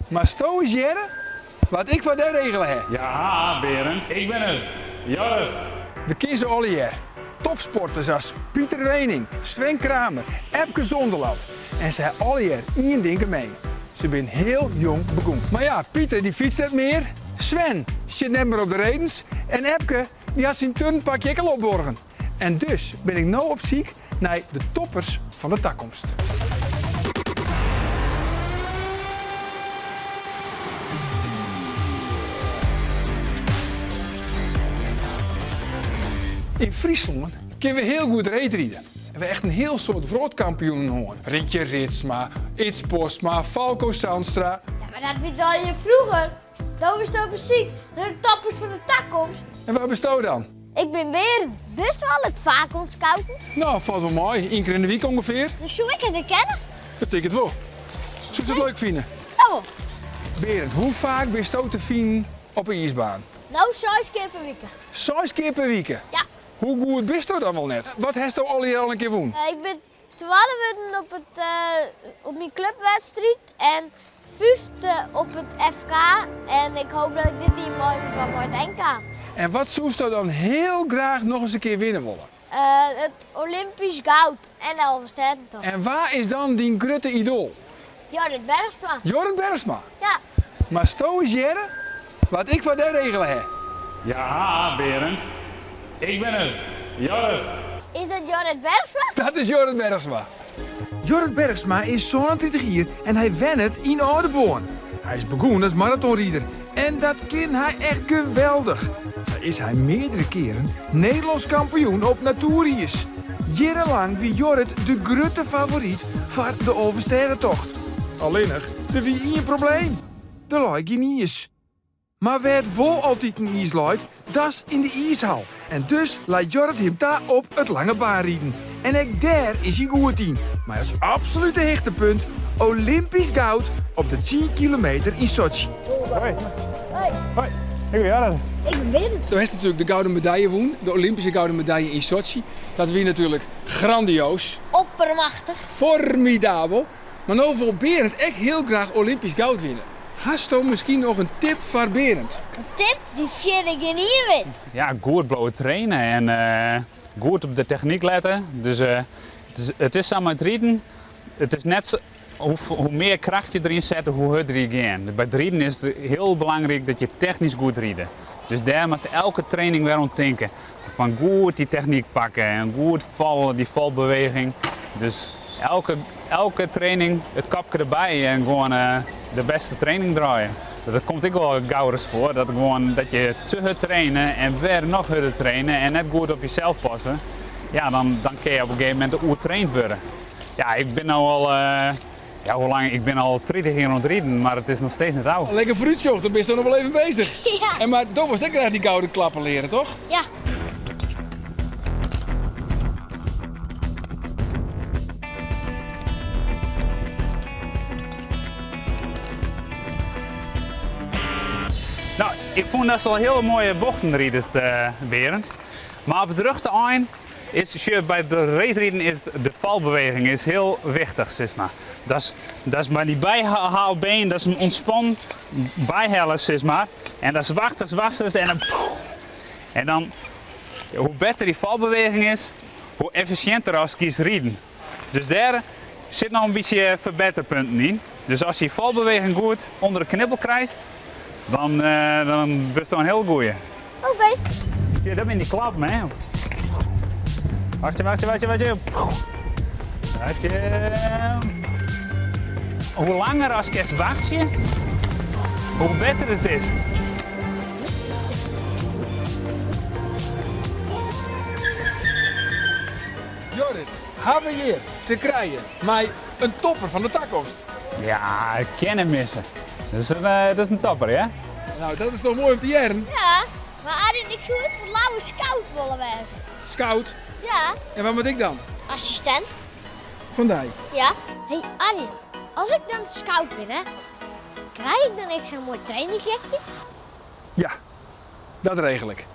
Maar sto is jaren wat ik voor de regelen heb. Ja, Berend, ik ben het. Jorrit. We kiezen alle jaar topsporters als Pieter Wening, Sven Kramer, Epke Zonderland. En ze hebben alle jaar één ding gemeen. Ze zijn heel jong begonnen. Maar ja, Pieter die fietst net meer. Sven zit net meer op de redens. En Epke die had zijn turnpakje al opborgen. En dus ben ik nu op zoek naar de toppers van de toekomst. In Friesland kunnen we heel goed raidrijden. En we hebben echt een heel soort wereldkampioenen horen. Rintje Ritsma, Its Postma, Falco Sandstra. Ja, maar dat weet al je vroeger. Toen was het muziek naar de toppers van de toekomst. En waar bestaan dan? Ik ben Berend. Best wel het vaak ontscouten. Nou, valt wel mooi. 1 keer in de week ongeveer. Dus zou ik het herkennen? Dat denk ik wel. Zou je het leuk vinden? Oh, Berend, hoe vaak ben je te vinden op een ijsbaan? nou 6 keer per week. 6 keer per week. Ja. Hoe goed bist je dan wel net? Wat heeft je al een keer woen? Ik ben 12 op mijn clubwedstrijd en 5e op het FK. En ik hoop dat ik dit hier mooi moet wel mooi NK. En wat zou je dan heel graag nog eens een keer winnen willen? Het Olympisch goud en de Elversteden toch? En waar is dan die grote idool? Jorrit Bergsma. Jorrit Bergsma. Ja. Maar sto is jaren wat ik voor de regelen heb. Ja, Berend, ik ben het. Jorrit. Is dat Jorrit Bergsma? Dat is Jorrit Bergsma. Jorrit Bergsma is 27 jaar en hij went het in Oudeborn. Hij is begonnen als marathonrieder en dat kan hij echt geweldig. Zo is hij meerdere keren Nederlands kampioen op natuurreis. Jarenlang wie Jorrit de grote favoriet voor de Overstedentocht. Alleen nog, er wie één probleem. De lui geen ijs. Maar waar het wel altijd een ijs luidt, dat is in de ijshal. En dus laat Jorrit hem daar op het lange baan rijden. En ook daar is hij goed in. Maar als absolute hechtepunt Olympisch goud op de 10 kilometer in Sochi. Hoi. Hoi, Hoi. Ik ben Jorrit. ik ben Berend. Toen is natuurlijk de gouden medaille woen, de Olympische gouden medaille in Sochi. Dat was natuurlijk grandioos, Oppermachtig. formidabel. Maar nou wil Berend echt heel graag Olympisch goud winnen. Hast je misschien nog een tip voor Berend? Een tip die vind ik in hier weet. Ja, goed blijven trainen en goed op de techniek letten. Dus het is samen met rieden. Het is net zo, hoe meer kracht je erin zet, hoe harder je gaat. Bij het rieden is het heel belangrijk dat je technisch goed rieden. Dus daar moet je elke training weer aan denken. Van goed die techniek pakken en goed vallen, die valbeweging. Dus elke training het kapje erbij en gewoon de beste training draaien. Dat komt ik wel gauw eens voor, dat je te hard trainen en weer nog harder trainen en net goed op jezelf passen. Ja, dan kun je op een gegeven moment oertraind worden. Ja, ik ben nou al, hoe lang? Ik ben al 30 jaar aan het rieden, maar het is nog steeds niet oud. Lekker fruitjocht, dan ben je toch nog wel even bezig. Ja. En maar toch was ik graag die gouden klappen leren, toch? Ja. Nou, ik vond dat ze al hele mooie bochtenrieders, Berend. Maar op het rugtereind is bij de reetrieden is de valbeweging is heel wichtig, zeg maar. Dat is bij die bijhaalbeen, dat is een ontspan bijhalen, zeg maar. En dat is wachten en dan hoe beter die valbeweging is, hoe efficiënter als kies rieden. Dus daar zit nog een beetje verbeterpunten in. Dus als je valbeweging goed onder de knippel krijgt, dan is het een heel goeie. Oké. Ja, dat ben die klap, man. Wacht je. Hoe langer als je wacht je, hoe beter het is. Jorrit, hebben we hier te krijgen met een topper van de toekomst. Ja, ik ken hem missen. Dat is een topper, ja? Nou, dat is toch mooi om te jaren. Ja, maar Arjen, ik zou het voor lauwe scout willen wezen. Scout. Ja, En wat moet ik dan? assistent. Vandaag. Ja. Hey Arjen, als ik dan scout ben, hè, krijg ik dan zo'n mooi traininggekje? Ja, dat regel ik.